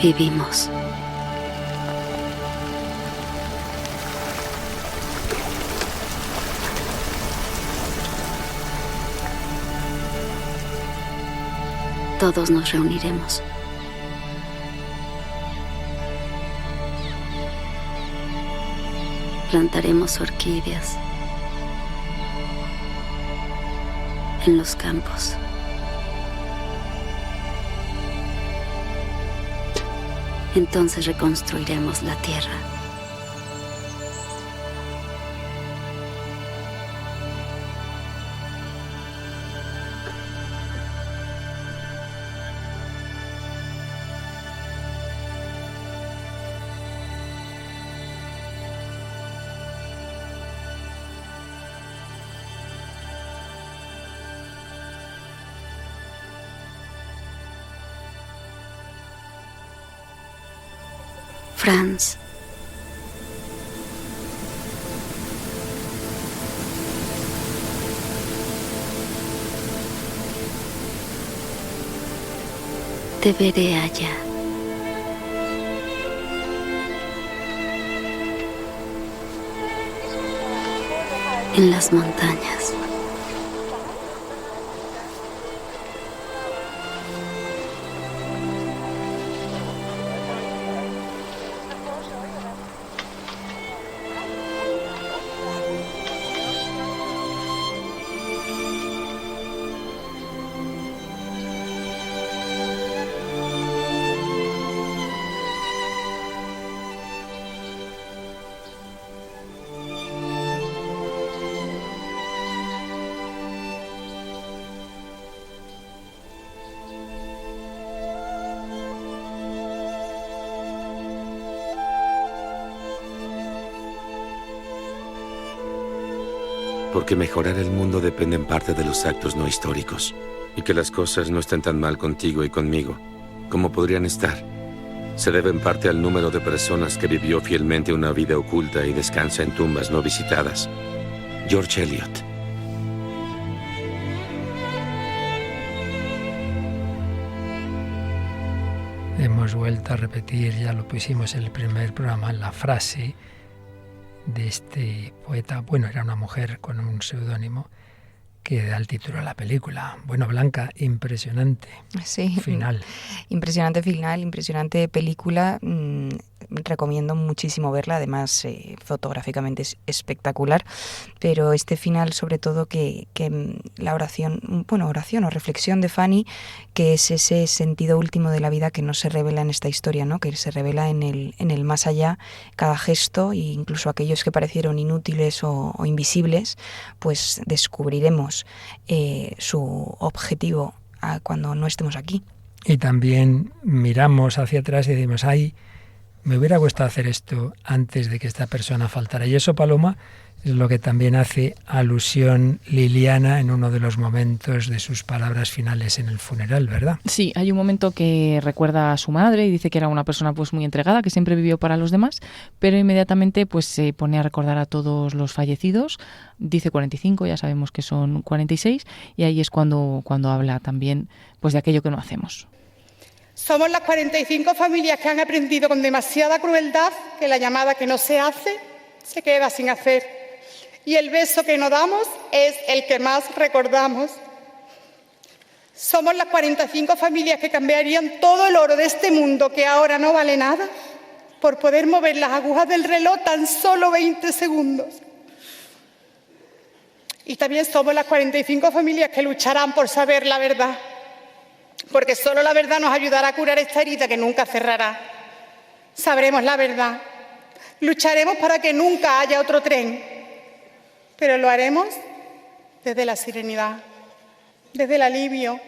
vivimos. Todos nos reuniremos. Plantaremos orquídeas en los campos. Entonces reconstruiremos la tierra. Franz. Te veré allá. En las montañas. Porque mejorar el mundo depende en parte de los actos no históricos. Y que las cosas no estén tan mal contigo y conmigo como podrían estar. Se debe en parte al número de personas que vivió fielmente una vida oculta y descansa en tumbas no visitadas. George Eliot. Hemos vuelto a repetir, ya lo pusimos en el primer programa, la frase de este poeta, bueno, era una mujer con un seudónimo, que da el título a la película. Bueno, Blanca, impresionante. Sí, final. Impresionante final, impresionante película. Recomiendo muchísimo verla, además fotográficamente es espectacular, pero este final sobre todo que la oración o reflexión de Fanny, que es ese sentido último de la vida que no se revela en esta historia, ¿no? Que se revela en el más allá, cada gesto, e incluso aquellos que parecieron inútiles o invisibles, pues descubriremos su objetivo cuando no estemos aquí. Y también miramos hacia atrás y decimos, ay, me hubiera gustado hacer esto antes de que esta persona faltara. Y eso, Paloma, es lo que también hace alusión Liliana en uno de los momentos de sus palabras finales en el funeral, ¿verdad? Sí, hay un momento que recuerda a su madre y dice que era una persona pues muy entregada, que siempre vivió para los demás, pero inmediatamente pues se pone a recordar a todos los fallecidos. Dice 45, ya sabemos que son 46, y ahí es cuando habla también pues de aquello que no hacemos. Somos las 45 familias que han aprendido con demasiada crueldad que la llamada que no se hace se queda sin hacer. Y el beso que no damos es el que más recordamos. Somos las 45 familias que cambiarían todo el oro de este mundo, que ahora no vale nada, por poder mover las agujas del reloj tan solo 20 segundos. Y también somos las 45 familias que lucharán por saber la verdad, porque solo la verdad nos ayudará a curar esta herida que nunca cerrará. Sabremos la verdad, lucharemos para que nunca haya otro tren, pero lo haremos desde la serenidad, desde el alivio,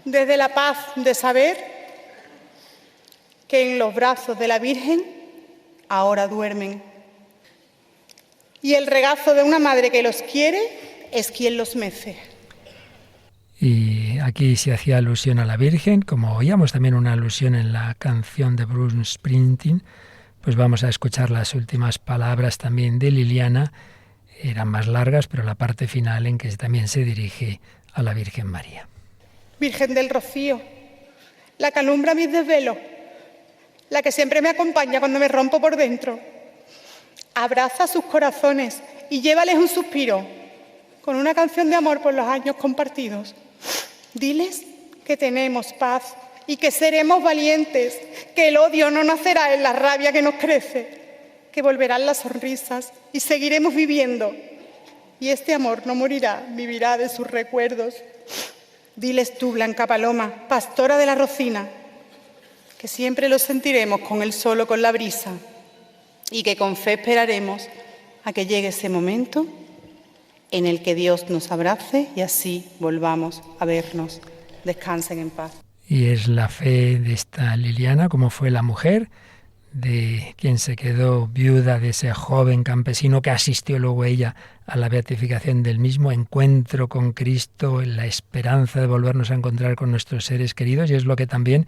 desde la paz de saber que en los brazos de la Virgen ahora duermen. Y el regazo de una madre que los quiere es quien los mece. Y aquí se hacía alusión a la Virgen, como oíamos también una alusión en la canción de Bruce Springsteen, pues vamos a escuchar las últimas palabras también de Liliana. Eran más largas, pero la parte final en que también se dirige a la Virgen María. Virgen del Rocío, la que alumbra mis desvelos, la que siempre me acompaña cuando me rompo por dentro. Abraza sus corazones y llévales un suspiro con una canción de amor por los años compartidos. Diles que tenemos paz y que seremos valientes, que el odio no nacerá en la rabia que nos crece, que volverán las sonrisas y seguiremos viviendo. Y este amor no morirá, vivirá de sus recuerdos. Diles tú, Blanca Paloma, pastora de la Rocina, que siempre lo sentiremos con el sol o con la brisa y que con fe esperaremos a que llegue ese momento en el que Dios nos abrace y así volvamos a vernos. Descansen en paz. Y es la fe de esta Liliana, como fue la mujer de quien se quedó viuda de ese joven campesino que asistió luego ella a la beatificación del mismo, encuentro con Cristo, en la esperanza de volvernos a encontrar con nuestros seres queridos, y es lo que también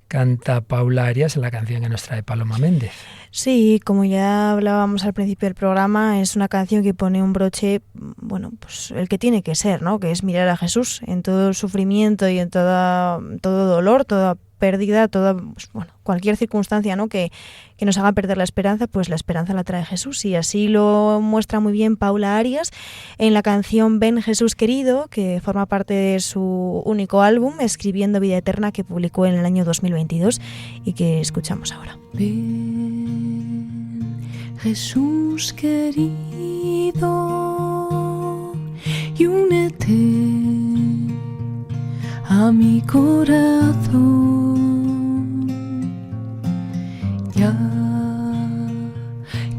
canta Paula Arias en la canción que nos trae Paloma Méndez. Sí, como ya hablábamos al principio del programa, es una canción que pone un broche, bueno, pues el que tiene que ser, ¿no? Que es mirar a Jesús en todo sufrimiento y en todo dolor, toda pérdida, toda, pues, bueno, cualquier circunstancia, ¿no? que nos haga perder la esperanza, pues la esperanza la trae Jesús, y así lo muestra muy bien Paula Arias en la canción Ven Jesús querido, que forma parte de su único álbum Escribiendo Vida Eterna, que publicó en el año 2022 y que escuchamos ahora. Ven Jesús querido y únete a mi corazón. Ya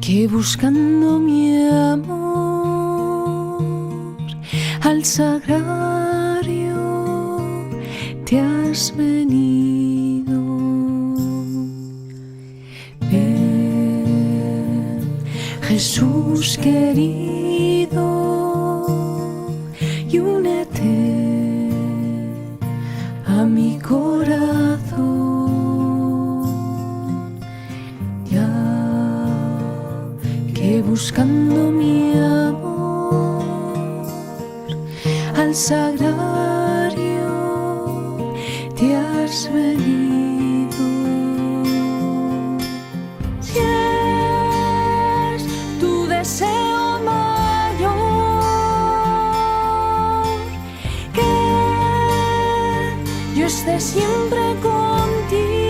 que buscando mi amor al sagrario te has venido. Ven, Jesús querido, y únete a mi corazón. Buscando mi amor al sagrario te has venido. Si es tu deseo mayor que yo esté siempre contigo,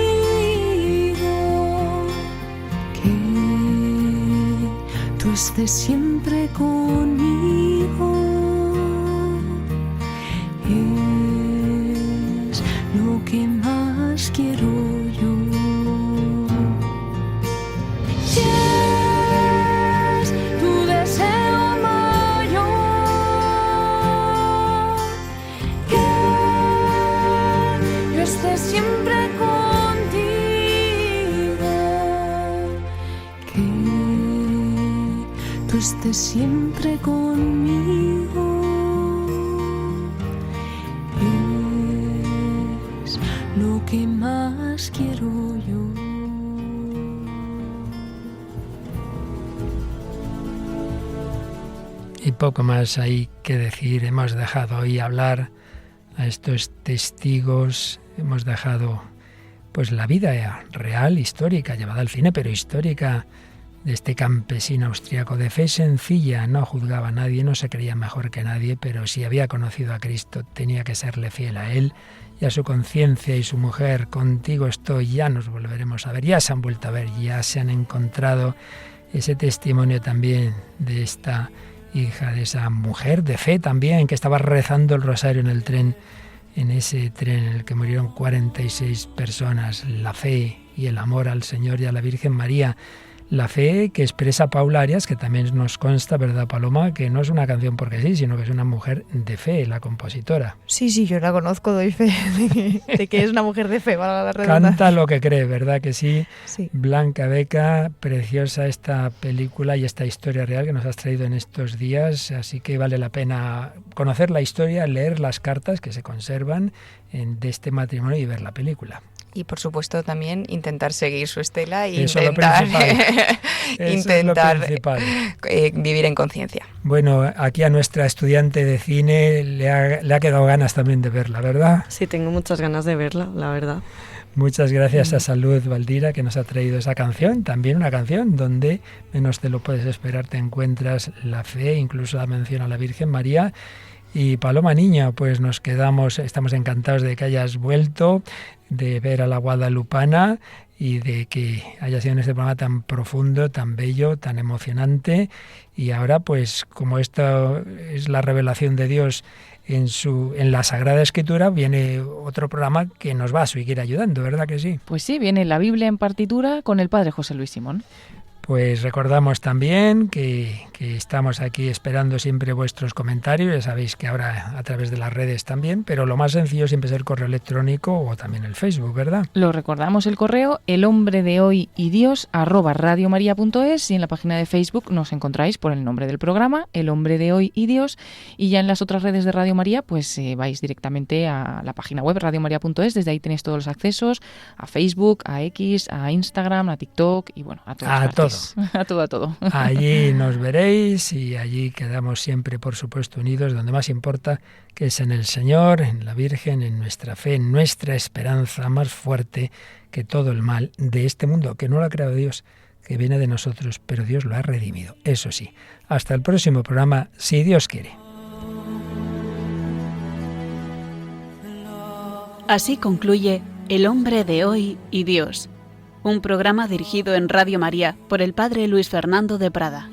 estés siempre conmigo, es lo que más quiero yo. Si es tu deseo mayor que yo esté siempre contigo, que tú estés siempre conmigo, es lo que más quiero yo. Y poco más hay que decir. Hemos dejado hoy hablar a estos testigos, hemos dejado pues la vida real, histórica, llevada al cine, pero histórica, de este campesino austriaco de fe sencilla, no juzgaba a nadie, no se creía mejor que nadie, pero si había conocido a Cristo tenía que serle fiel a Él y a su conciencia y su mujer. Contigo estoy, ya nos volveremos a ver, ya se han vuelto a ver, ya se han encontrado. Ese testimonio también de esta hija, de esa mujer de fe también, que estaba rezando el rosario en el tren, en ese tren en el que murieron 46 personas. La fe y el amor al Señor y a la Virgen María. La fe que expresa Paula Arias, que también nos consta, ¿verdad, Paloma?, que no es una canción porque sí, sino que es una mujer de fe, la compositora. Sí, yo la conozco, doy fe de que es una mujer de fe, valga la redundancia. Canta lo que cree, ¿verdad que sí? Sí. Blanca Beca, preciosa esta película y esta historia real que nos has traído en estos días, así que vale la pena conocer la historia, leer las cartas que se conservan de este matrimonio y ver la película. Y por supuesto también intentar seguir su estela e intentar vivir en conciencia. Bueno, aquí a nuestra estudiante de cine le ha quedado ganas también de verla, ¿verdad? Sí, tengo muchas ganas de verla, la verdad. Muchas gracias a Salud Valdira, que nos ha traído esa canción, también una canción donde menos te lo puedes esperar te encuentras la fe, incluso la mención a la Virgen María. Y Paloma Niño, pues estamos encantados de que hayas vuelto, de ver a la guadalupana y de que haya sido en este programa tan profundo, tan bello, tan emocionante. Y ahora, pues como esto es la revelación de Dios en la Sagrada Escritura, viene otro programa que nos va a seguir ayudando, ¿verdad que sí? Pues sí, viene la Biblia en partitura con el padre José Luis Simón. Pues recordamos también que estamos aquí esperando siempre vuestros comentarios, ya sabéis que ahora a través de las redes también, pero lo más sencillo siempre es el correo electrónico o también el Facebook, ¿verdad? Lo recordamos, el correo elhombredehoydios@radiomaria.es, y en la página de Facebook nos encontráis por el nombre del programa, El Hombre de Hoy y Dios, y ya en las otras redes de Radio María pues vais directamente a la página web radiomaria.es, desde ahí tenéis todos los accesos a Facebook, a X, a Instagram, a TikTok y bueno, a todo. A todo. Allí nos veréis y allí quedamos siempre, por supuesto, unidos, donde más importa, que es en el Señor, en la Virgen, en nuestra fe, en nuestra esperanza más fuerte que todo el mal de este mundo, que no lo ha creado Dios, que viene de nosotros, pero Dios lo ha redimido. Eso sí, hasta el próximo programa, si Dios quiere. Así concluye El Hombre de Hoy y Dios, un programa dirigido en Radio María por el padre Luis Fernando de Prada.